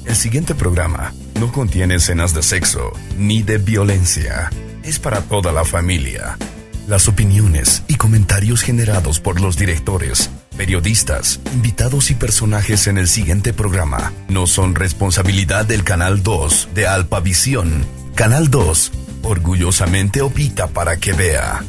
El siguiente programa no contiene escenas de sexo ni de violencia. Es para toda la familia. Las opiniones y comentarios generados por los directores, periodistas, invitados y personajes en el siguiente programa no son responsabilidad del Canal 2 de Alpavisión. Canal 2 orgullosamente opta para que vea.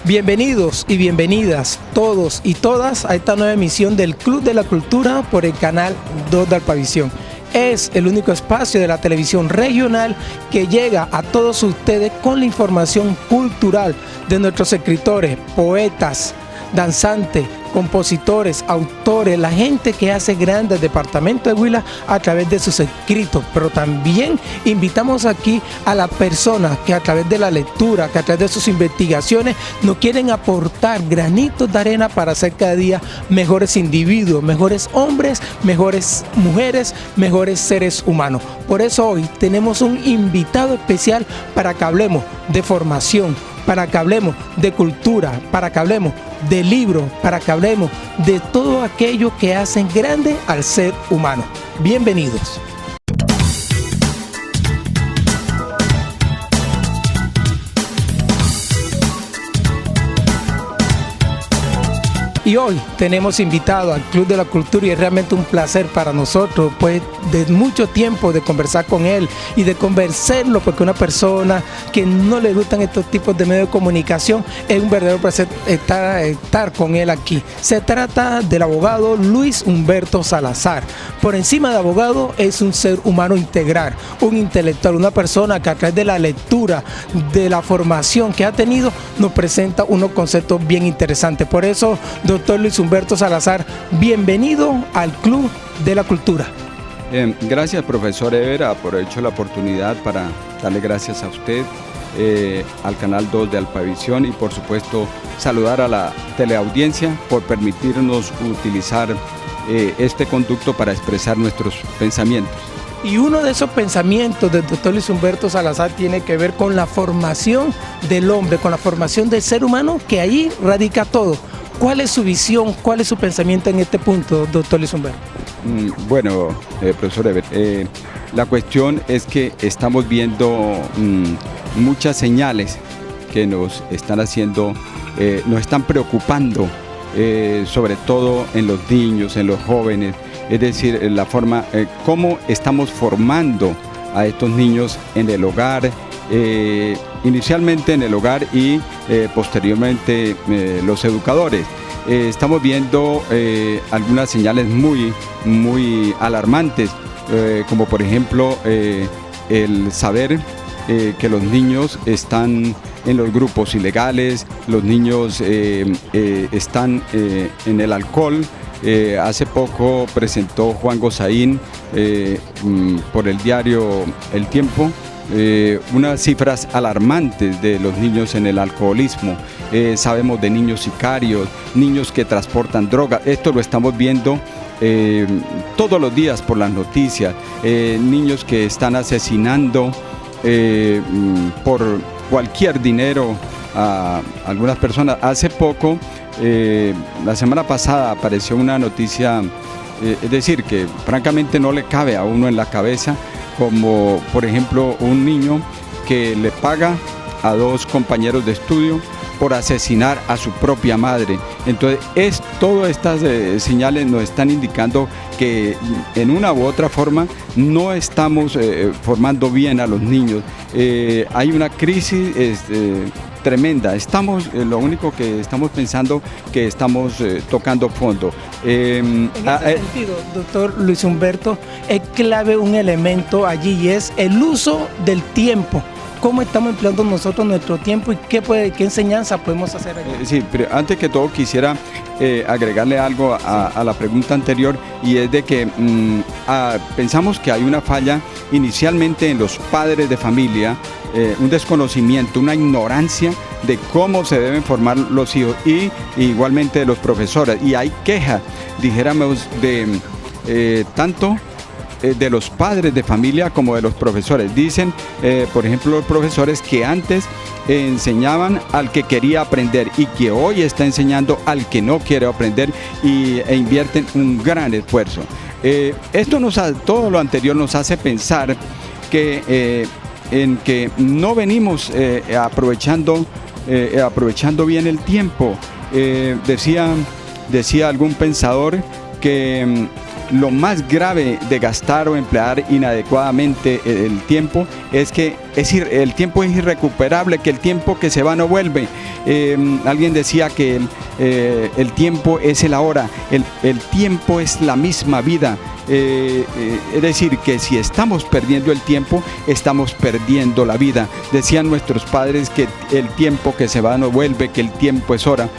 Bienvenidos y bienvenidas todos y todas a esta nueva emisión del Club de la Cultura por el Canal 2 de Alpavisión. Es el único espacio de la televisión regional que llega a todos ustedes con la información cultural de nuestros escritores, poetas, danzantes, compositores, autores, la gente que hace grandes departamentos de Huila a través de sus escritos, pero también invitamos aquí a las personas que a través de la lectura, que a través de sus investigaciones nos quieren aportar granitos de arena para hacer cada día mejores individuos, mejores hombres, mejores mujeres, mejores seres humanos. Por eso hoy tenemos un invitado especial para que hablemos de formación, para que hablemos de cultura, para que hablemos de libros, para que hablemos de todo aquello que hacen grande al ser humano. Bienvenidos. Y hoy tenemos invitado al Club de la Cultura y es realmente un placer para nosotros, pues de mucho tiempo de conversar con él y de conversarlo, porque una persona que no le gustan estos tipos de medios de comunicación, es un verdadero placer estar con él aquí. Se trata del abogado Luis Humberto Salazar. Por encima de abogado es un ser humano integral, un intelectual, una persona que a través de la lectura, de la formación que ha tenido, nos presenta unos conceptos bien interesantes. Por eso, doctor Luis Humberto Salazar, bienvenido al Club de la Cultura. Gracias, profesor Evera, por haber hecho la oportunidad para darle gracias a usted, al Canal 2 de Alpavisión y por supuesto saludar a la teleaudiencia por permitirnos utilizar este conducto para expresar nuestros pensamientos. Y uno de esos pensamientos del doctor Luis Humberto Salazar tiene que ver con la formación del hombre, con la formación del ser humano, que ahí radica todo. ¿Cuál es su visión, cuál es su pensamiento en este punto, doctor Luis Humberto? Bueno, profesor Eber, la cuestión es que estamos viendo muchas señales que nos están haciendo, nos están preocupando, sobre todo en los niños, en los jóvenes, es decir, la forma, cómo estamos formando a estos niños en el hogar, inicialmente en el hogar y posteriormente los educadores. Estamos viendo algunas señales muy alarmantes, como por ejemplo el saber que los niños están en los grupos ilegales, los niños están en el alcohol. Hace poco presentó Juan Gozaín por el diario El Tiempo unas cifras alarmantes de los niños en el alcoholismo. Sabemos de niños sicarios, niños que transportan drogas. Esto lo estamos viendo todos los días por las noticias. Niños que están asesinando por cualquier dinero a algunas personas. Hace poco, la semana pasada, apareció una noticia, es decir, que francamente no le cabe a uno en la cabeza, como por ejemplo un niño que le paga a dos compañeros de estudio por asesinar a su propia madre. Entonces, todas estas señales nos están indicando que en una u otra forma no estamos formando bien a los niños. Hay una crisis tremenda. Lo único que estamos pensando que estamos tocando fondo. En ese sentido, doctor Luis Humberto, es clave un elemento allí y es el uso del tiempo. cómo estamos empleando nosotros nuestro tiempo y qué enseñanza podemos hacer allí. Sí, pero antes que todo quisiera agregarle algo a la pregunta anterior, y es de que pensamos que hay una falla inicialmente en los padres de familia, un desconocimiento, una ignorancia de cómo se deben formar los hijos, y igualmente de los profesores, y hay quejas, dijéramos, de tanto de los padres de familia como de los profesores. Dicen, por ejemplo, los profesores que antes enseñaban al que quería aprender y que hoy está enseñando al que no quiere aprender, e invierten un gran esfuerzo. Todo lo anterior nos hace pensar que en que no venimos aprovechando bien el tiempo. Decía algún pensador que lo más grave de gastar o emplear inadecuadamente el tiempo es que el tiempo es irrecuperable, que el tiempo que se va no vuelve. Alguien decía que el tiempo es el ahora, el tiempo es la misma vida. Es decir, que si estamos perdiendo el tiempo, estamos perdiendo la vida. Decían nuestros padres que el tiempo que se va no vuelve, que el tiempo es oro,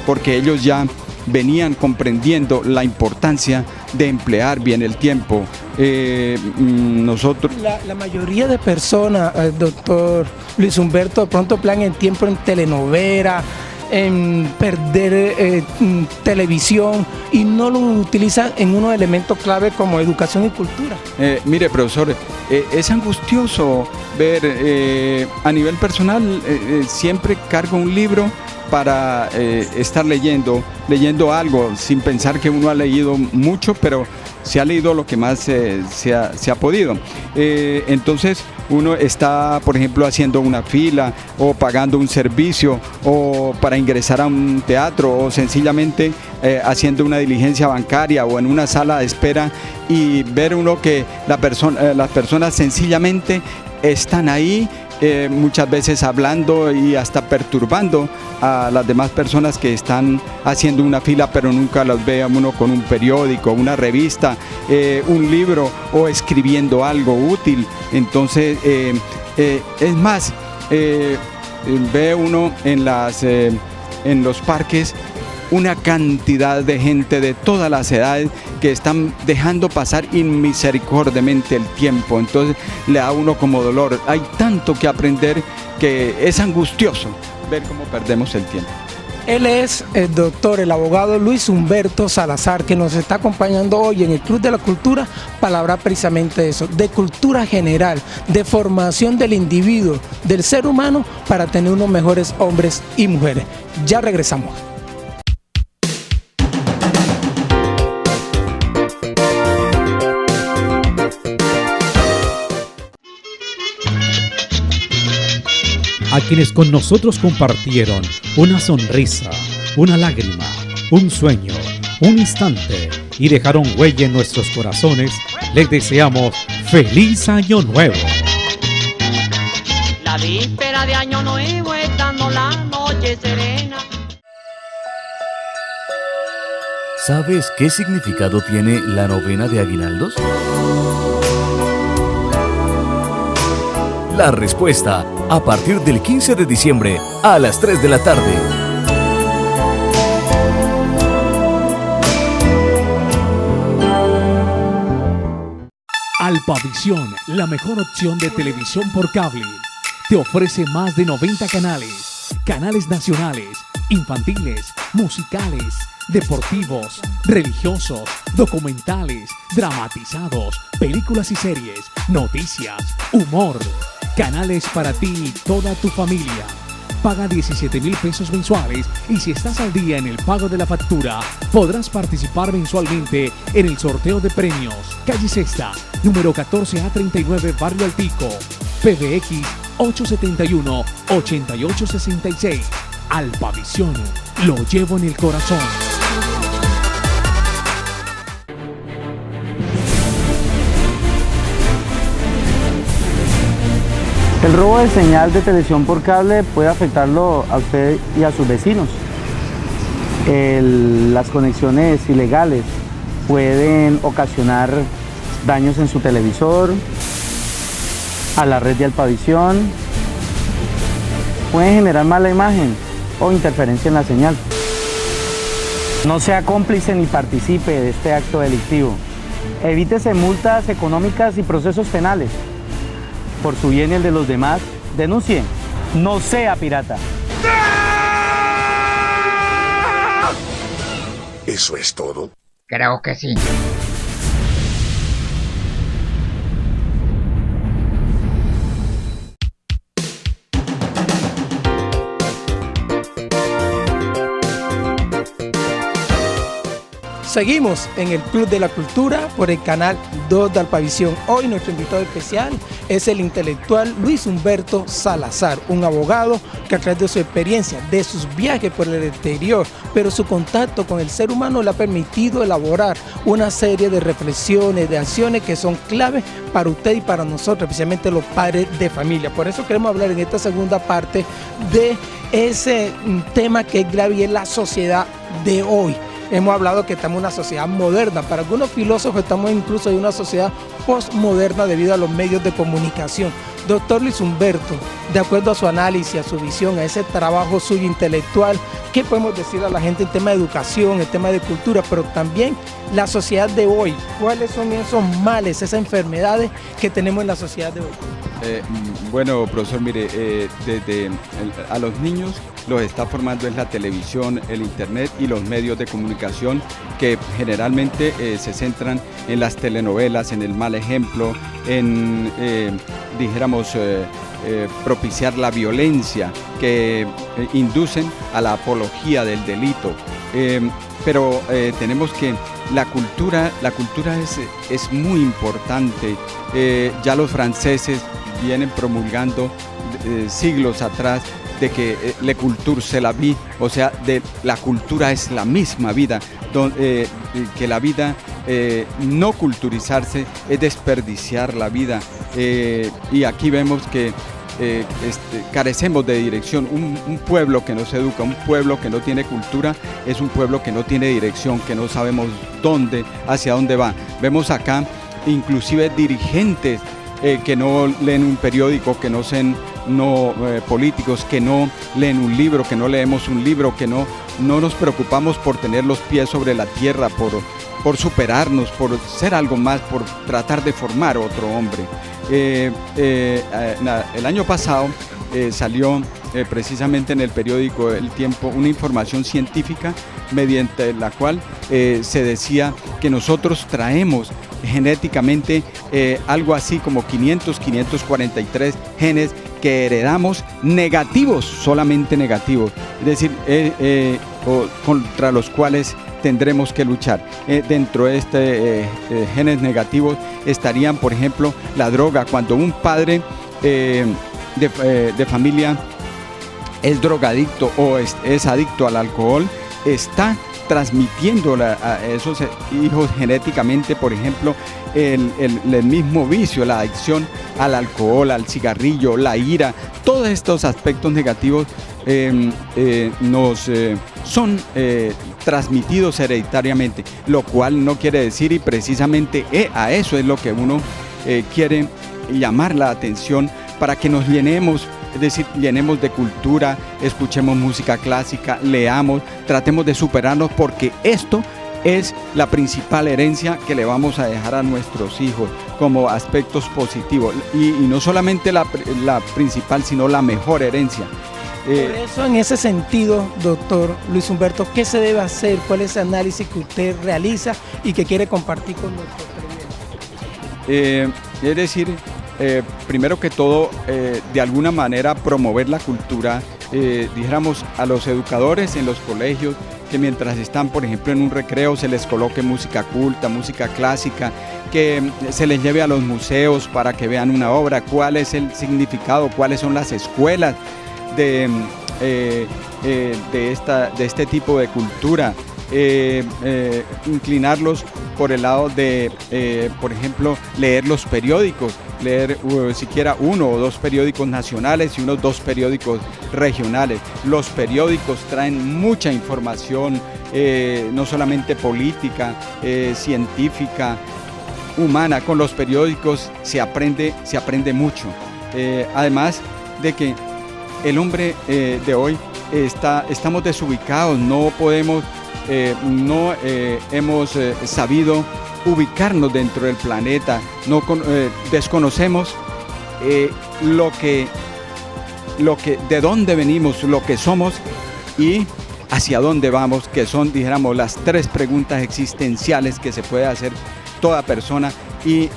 porque ellos ya venían comprendiendo la importancia de emplear bien el tiempo. Nosotros... La mayoría de personas, doctor Luis Humberto, de pronto emplean el tiempo en telenovela, en perder televisión, y no lo utilizan en unos elementos clave como educación y cultura. Mire, profesor, es angustioso ver, a nivel personal, siempre cargo un libro para estar leyendo algo, sin pensar que uno ha leído mucho, pero se ha leído lo que más se ha podido. Entonces uno está, por ejemplo, haciendo una fila o pagando un servicio o para ingresar a un teatro, o sencillamente haciendo una diligencia bancaria o en una sala de espera, y ver uno que las personas sencillamente están ahí, muchas veces hablando y hasta perturbando a las demás personas que están haciendo una fila, pero nunca las ve a uno con un periódico, una revista, un libro, o escribiendo algo útil. Entonces, es más, ve uno en los parques una cantidad de gente de todas las edades que están dejando pasar inmisericordiamente el tiempo. Entonces le da a uno como dolor. Hay tanto que aprender que es angustioso ver cómo perdemos el tiempo. Él es el doctor, el abogado Luis Humberto Salazar, que nos está acompañando hoy en el Club de la Cultura para hablar precisamente de eso, de cultura general, de formación del individuo, del ser humano, para tener unos mejores hombres y mujeres. Ya regresamos. A quienes con nosotros compartieron una sonrisa, una lágrima, un sueño, un instante y dejaron huella en nuestros corazones, les deseamos ¡Feliz Año Nuevo! La víspera de Año Nuevo, estando la noche serena. ¿Sabes qué significado tiene la novena de aguinaldos? La respuesta a partir del 15 de diciembre a las 3 de la tarde. Alpavisión, la mejor opción de televisión por cable. Te ofrece más de 90 canales nacionales, infantiles, musicales, deportivos, religiosos, documentales, dramatizados, películas y series, noticias, humor. Canales para ti y toda tu familia. Paga 17,000 pesos mensuales, y si estás al día en el pago de la factura, podrás participar mensualmente en el sorteo de premios. Calle Sexta, número 14A39, Barrio Altico. PBX 871-8866. Alpavisión, lo llevo en el corazón. El robo de señal de televisión por cable puede afectarlo a usted y a sus vecinos. Las conexiones ilegales pueden ocasionar daños en su televisor, a la red de Alpavisión, pueden generar mala imagen o interferencia en la señal. No sea cómplice ni participe de este acto delictivo. Evítese multas económicas y procesos penales. Por su bien y el de los demás, denuncie. No sea pirata. ¿Eso es todo? Creo que sí. Seguimos en el Club de la Cultura por el canal 2 de Alpavisión. Hoy nuestro invitado especial es el intelectual Luis Humberto Salazar, un abogado que a través de su experiencia, de sus viajes por el exterior, pero su contacto con el ser humano le ha permitido elaborar una serie de reflexiones, de acciones que son claves para usted y para nosotros, especialmente los padres de familia. Por eso queremos hablar en esta segunda parte de ese tema que es grave y es la sociedad de hoy. Hemos hablado que estamos en una sociedad moderna. Para algunos filósofos estamos incluso en una sociedad postmoderna debido a los medios de comunicación. Doctor Luis Humberto, de acuerdo a su análisis, a su visión, a ese trabajo suyo intelectual, ¿qué podemos decir a la gente en tema de educación, en tema de cultura, pero también la sociedad de hoy? ¿Cuáles son esos males, esas enfermedades que tenemos en la sociedad de hoy? Bueno, profesor, mire, a los niños los está formando es la televisión, el internet y los medios de comunicación que generalmente se centran en las telenovelas, en el mal ejemplo, en, dijéramos, propiciar la violencia, que inducen a la apología del delito. Pero tenemos que la cultura es muy importante. Ya los franceses vienen promulgando siglos atrás de que la culture c'est la vie, o sea, de la cultura es la misma vida, que la vida, no culturizarse es desperdiciar la vida, y aquí vemos que carecemos de dirección. Un pueblo que no se educa, un pueblo que no tiene cultura, es un pueblo que no tiene dirección, que no sabemos hacia dónde va. Vemos acá inclusive dirigentes que no leen un periódico, que no sean políticos, que no leen un libro, que no leemos un libro, que no nos preocupamos por tener los pies sobre la tierra, por superarnos, por ser algo más, por tratar de formar otro hombre. El año pasado salió precisamente en el periódico El Tiempo una información científica mediante la cual se decía que nosotros traemos genéticamente algo así como 543 genes que heredamos negativos, solamente negativos, es decir, contra los cuales tendremos que luchar. Dentro de genes negativos estarían, por ejemplo, la droga. Cuando un padre de familia es drogadicto o es adicto al alcohol, está transmitiendo a esos hijos genéticamente, por ejemplo, el mismo vicio, la adicción al alcohol, al cigarrillo, la ira. Todos estos aspectos negativos nos son transmitidos hereditariamente, lo cual no quiere decir, y precisamente a eso es lo que uno quiere llamar la atención, para que nos llenemos, es decir, llenemos de cultura, escuchemos música clásica, leamos, tratemos de superarnos, porque esto es la principal herencia que le vamos a dejar a nuestros hijos como aspectos positivos, y no solamente la principal, sino la mejor herencia. Por eso, en ese sentido, doctor Luis Humberto, ¿qué se debe hacer? ¿Cuál es el análisis que usted realiza y que quiere compartir con nuestros televidentes? Es decir, primero que todo, de alguna manera promover la cultura, dijéramos a los educadores en los colegios, que mientras están, por ejemplo, en un recreo, se les coloque música culta, música clásica, que se les lleve a los museos para que vean una obra, cuál es el significado, cuáles son las escuelas de este tipo de cultura. Inclinarlos por el lado de, por ejemplo, leer los periódicos, leer siquiera 1 o 2 periódicos nacionales y unos 2 periódicos regionales. Los periódicos traen mucha información, no solamente política, científica, humana. Con los periódicos se aprende mucho. además de que el hombre de hoy estamos desubicados, no podemos, no hemos sabido ubicarnos dentro del planeta, desconocemos de dónde venimos, lo que somos y hacia dónde vamos, que son, dijéramos, las 3 preguntas existenciales que se puede hacer toda persona y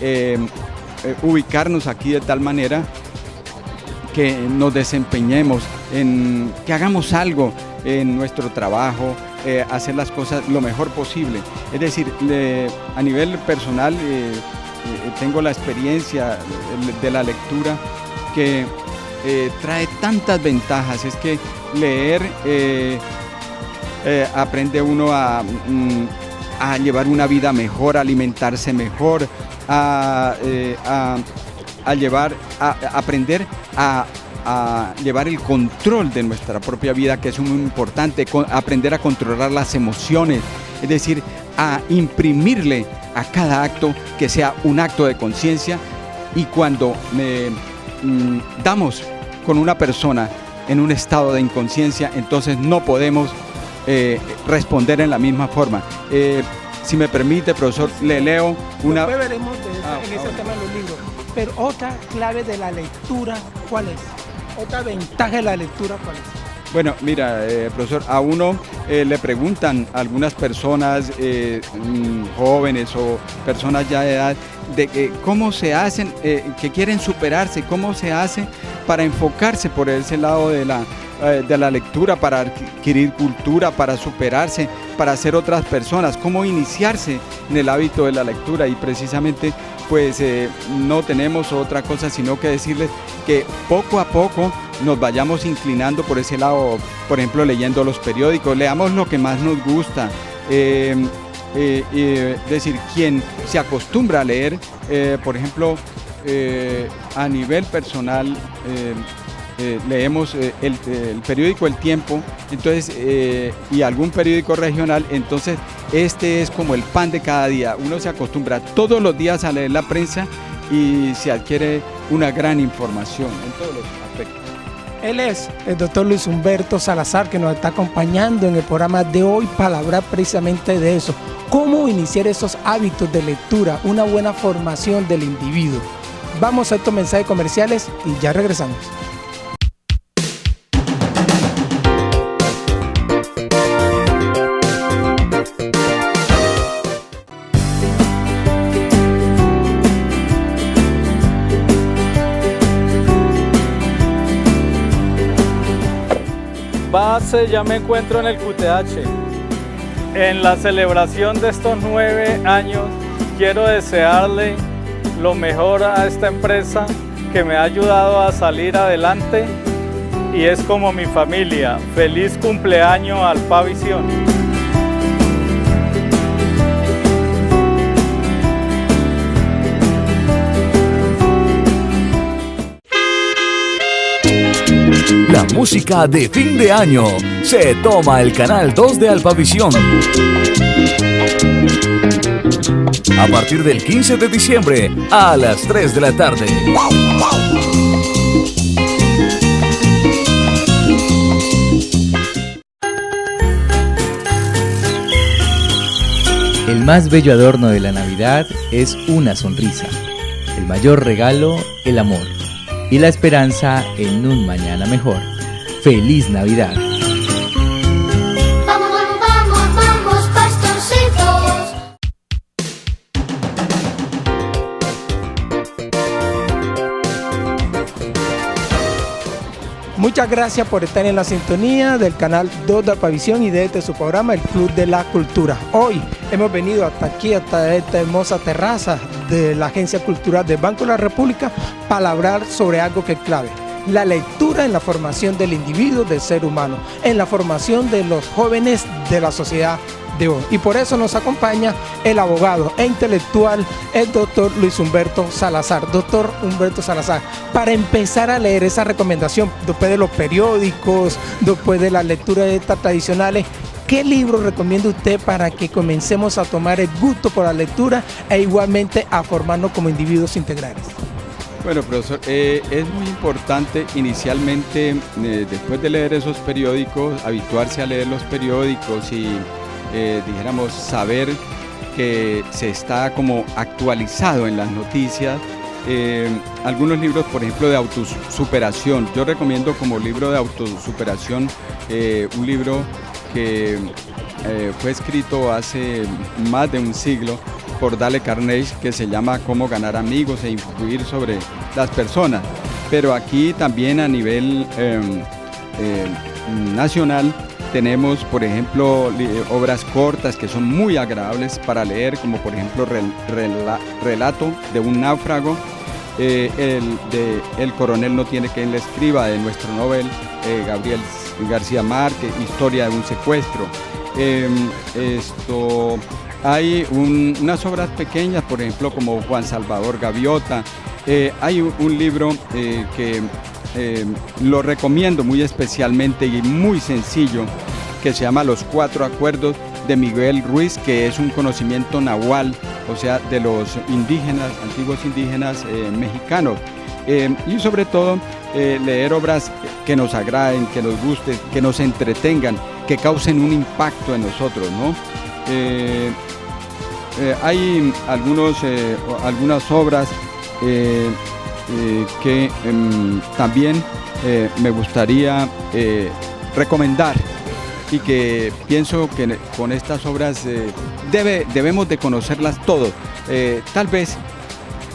ubicarnos aquí de tal manera que nos desempeñemos, que hagamos algo en nuestro trabajo, hacer las cosas lo mejor posible. Es decir, a nivel personal tengo la experiencia de la lectura que trae tantas ventajas. Es que leer aprende uno a llevar una vida mejor, a alimentarse mejor, aprender a llevar el control de nuestra propia vida, que es muy importante, aprender a controlar las emociones, es decir, a imprimirle a cada acto que sea un acto de conciencia. Y cuando damos con una persona en un estado de inconsciencia, entonces no podemos responder en la misma forma. Si me permite, profesor, le leo una... Después veremos en ese tema de los libros. Pero otra clave de la lectura, ¿cuál es? Otra ventaja de la lectura, ¿cuál es? Bueno, mira, profesor, a uno le preguntan algunas personas jóvenes o personas ya de edad de cómo se hacen, que quieren superarse, cómo se hace para enfocarse por ese lado de la lectura, para adquirir cultura, para superarse, para ser otras personas, cómo iniciarse en el hábito de la lectura. Y precisamente pues no tenemos otra cosa sino que decirles que poco a poco nos vayamos inclinando por ese lado, por ejemplo, leyendo los periódicos, leamos lo que más nos gusta. Decir, quien se acostumbra a leer, por ejemplo, a nivel personal, leemos el periódico El Tiempo, entonces, y algún periódico regional, entonces este es como el pan de cada día. Uno se acostumbra todos los días a leer la prensa y se adquiere una gran información en todos los aspectos. Él es el doctor Luis Humberto Salazar, que nos está acompañando en el programa de hoy para hablar precisamente de eso. Cómo iniciar esos hábitos de lectura, una buena formación del individuo. Vamos a estos mensajes comerciales y ya regresamos. Base, ya me encuentro en el QTH. En la celebración de estos 9 años, quiero desearle lo mejor a esta empresa que me ha ayudado a salir adelante y es como mi familia. Feliz cumpleaños al Pavisión. La música de fin de año se toma el canal 2 de Alpavisión. A partir del 15 de diciembre a las 3 de la tarde. El más bello adorno de la Navidad es una sonrisa. El mayor regalo, el amor. Y la esperanza en un mañana mejor. ¡Feliz Navidad! Vamos, vamos, vamos, vamos, pastorcitos. Muchas gracias por estar en la sintonía del canal 2 de Alpavisión y de este su programa, el Club de la Cultura. Hoy hemos venido hasta aquí, hasta esta hermosa terraza de la Agencia Cultural del Banco de la República para hablar sobre algo que es clave. La lectura en la formación del individuo, del ser humano, en la formación de los jóvenes de la sociedad de hoy. Y por eso nos acompaña el abogado e intelectual, el doctor Luis Humberto Salazar. Doctor Humberto Salazar, para empezar a leer esa recomendación, después de los periódicos, después de las lecturas estas tradicionales, ¿qué libro recomienda usted para que comencemos a tomar el gusto por la lectura e igualmente a formarnos como individuos integrales? Bueno, profesor, es muy importante inicialmente, después de leer esos periódicos, habituarse a leer los periódicos y, dijéramos, saber que se está como actualizado en las noticias. Algunos libros, por ejemplo, de autosuperación. Yo recomiendo como libro de autosuperación un libro que fue escrito hace más de un siglo por Dale Carnegie, que se llama Cómo ganar amigos e influir sobre las personas. Pero aquí también a nivel nacional tenemos, por ejemplo, obras cortas que son muy agradables para leer, como por ejemplo Relato de un náufrago, El coronel no tiene quien le escriba, de nuestro Nobel Gabriel García Márquez, Historia de un secuestro. Hay unas obras pequeñas, por ejemplo, como Juan Salvador Gaviota. Hay un libro que lo recomiendo muy especialmente y muy sencillo, que se llama Los Cuatro Acuerdos, de Miguel Ruiz, que es un conocimiento nahual, o sea, de los indígenas, antiguos indígenas mexicanos. Y sobre todo, leer obras que nos agraden, que nos gusten, que nos entretengan, que causen un impacto en nosotros, ¿no? Hay algunas obras que también me gustaría recomendar, y que pienso que con estas obras debemos de conocerlas todos. Tal vez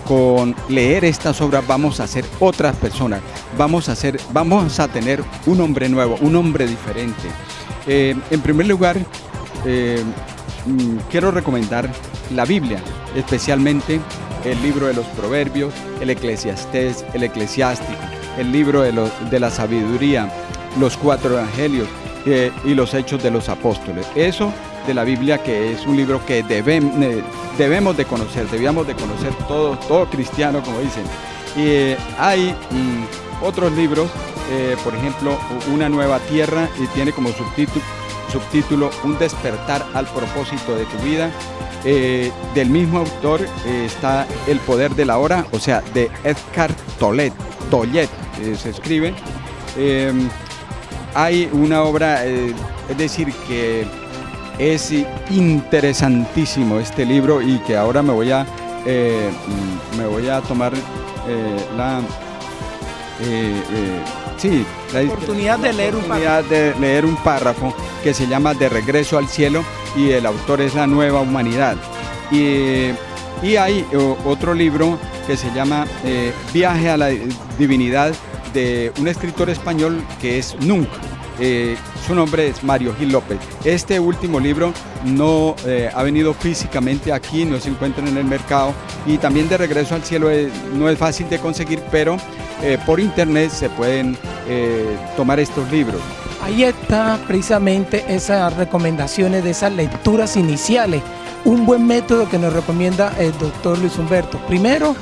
con leer estas obras vamos a ser otras personas, vamos a tener un hombre nuevo, un hombre diferente. En primer lugar, quiero recomendar la Biblia, especialmente el libro de los Proverbios, el Eclesiastés, el Eclesiástico, el libro de la sabiduría, los 4 evangelios y los Hechos de los Apóstoles. Eso de la Biblia, que es un libro que debíamos de conocer todo cristiano, como dicen. Y hay otros libros, por ejemplo, Una nueva tierra, y tiene como subtítulo Un despertar al propósito de tu vida. Del mismo autor está El poder de la hora, o sea, de Eckhart Tolle se escribe. Hay una obra, es decir, que es interesantísimo este libro, y que ahora me voy a tomar la oportunidad de leer un párrafo que se llama De regreso al cielo, y el autor es La nueva humanidad. Y hay otro libro que se llama Viaje a la divinidad, de un escritor español que es Nunc. Su nombre es Mario Gil López. Este último libro no ha venido físicamente aquí, no se encuentra en el mercado, y también De regreso al cielo no es fácil de conseguir, pero por internet se pueden tomar estos libros. Ahí está precisamente esas recomendaciones de esas lecturas iniciales. Un buen método que nos recomienda el doctor Luis Humberto. Primero,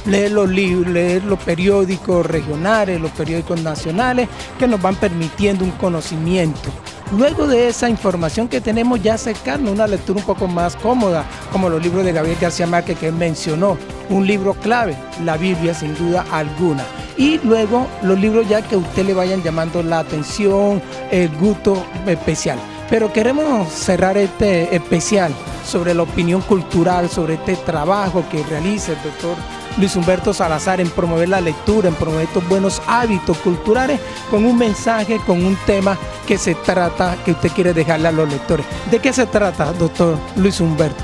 leer los libros, leer los periódicos regionales, los periódicos nacionales, que nos van permitiendo un conocimiento. Luego de esa información que tenemos, ya acercarnos a una lectura un poco más cómoda, como los libros de Gabriel García Márquez que él mencionó, un libro clave, la Biblia sin duda alguna. Y luego los libros ya que a usted le vayan llamando la atención, el gusto especial. Pero queremos cerrar este especial sobre la opinión cultural, sobre este trabajo que realiza el doctor Luis Humberto Salazar en promover la lectura, en promover estos buenos hábitos culturales, con un mensaje, con un tema que se trata, que usted quiere dejarle a los lectores. ¿De qué se trata, doctor Luis Humberto?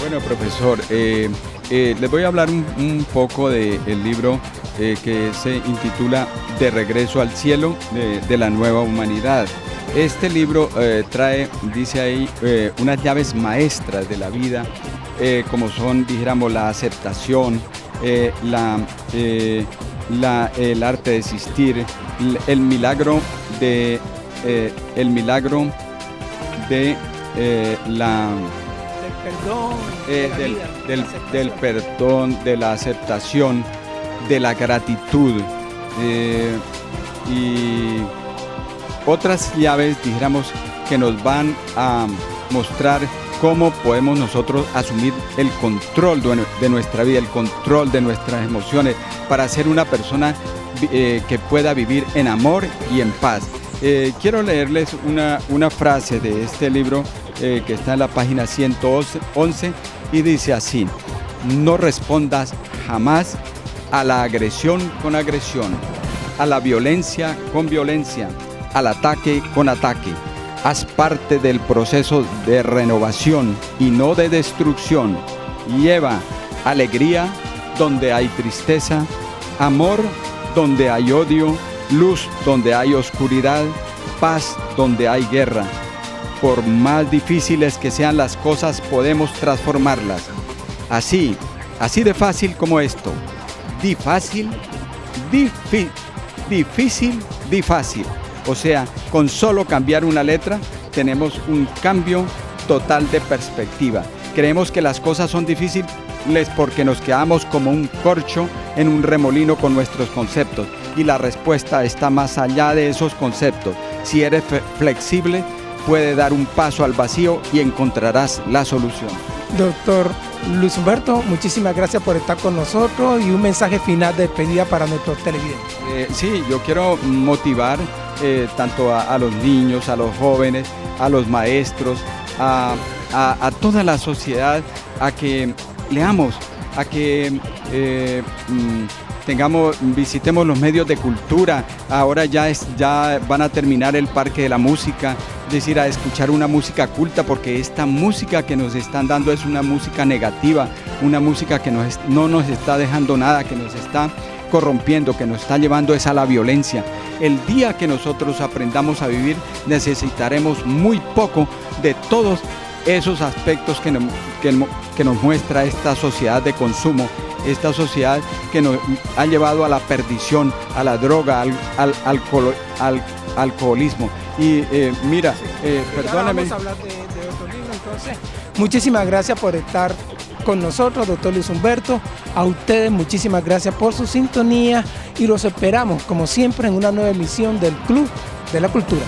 Bueno, profesor, les voy a hablar un poco del libro que se intitula De regreso al cielo, de la nueva humanidad. Este libro trae, dice ahí, unas llaves maestras de la vida, como son, dijéramos, la aceptación, el arte de existir, el milagro del perdón, de la aceptación, de la gratitud, y otras llaves, dijéramos, que nos van a mostrar cómo podemos nosotros asumir el control de nuestra vida, el control de nuestras emociones, para ser una persona que pueda vivir en amor y en paz. Quiero leerles una frase de este libro que está en la página 111 y dice así: no respondas jamás a la agresión con agresión, a la violencia con violencia, al ataque con ataque. Haz parte del proceso de renovación y no de destrucción. Lleva alegría donde hay tristeza, amor donde hay odio, luz donde hay oscuridad, paz donde hay guerra. Por más difíciles que sean las cosas, podemos transformarlas. Así de fácil como esto. Di fácil, difícil, di fácil. O sea, con solo cambiar una letra, tenemos un cambio total de perspectiva. Creemos que las cosas son difíciles porque nos quedamos como un corcho en un remolino con nuestros conceptos. Y la respuesta está más allá de esos conceptos. Si eres flexible, puedes dar un paso al vacío y encontrarás la solución. Doctor Luis Humberto, muchísimas gracias por estar con nosotros y un mensaje final de despedida para nuestros televidentes. Sí, yo quiero motivar tanto a los niños, a los jóvenes, a los maestros, a toda la sociedad, a que leamos, a que visitemos los medios de cultura. Ahora ya van a terminar el Parque de la Música, es decir, a escuchar una música culta, porque esta música que nos están dando es una música negativa, una música que no nos está dejando nada, que nos está corrompiendo, que nos está llevando a la violencia. El día que nosotros aprendamos a vivir, necesitaremos muy poco de todos esos aspectos que nos muestra esta sociedad de consumo, esta sociedad que nos ha llevado a la perdición, a la droga, al alcoholismo. Y perdóname. Vamos a hablar de otro libro, entonces. Muchísimas gracias por estar con nosotros, doctor Luis Humberto. A ustedes muchísimas gracias por su sintonía y los esperamos, como siempre, en una nueva emisión del Club de la Cultura.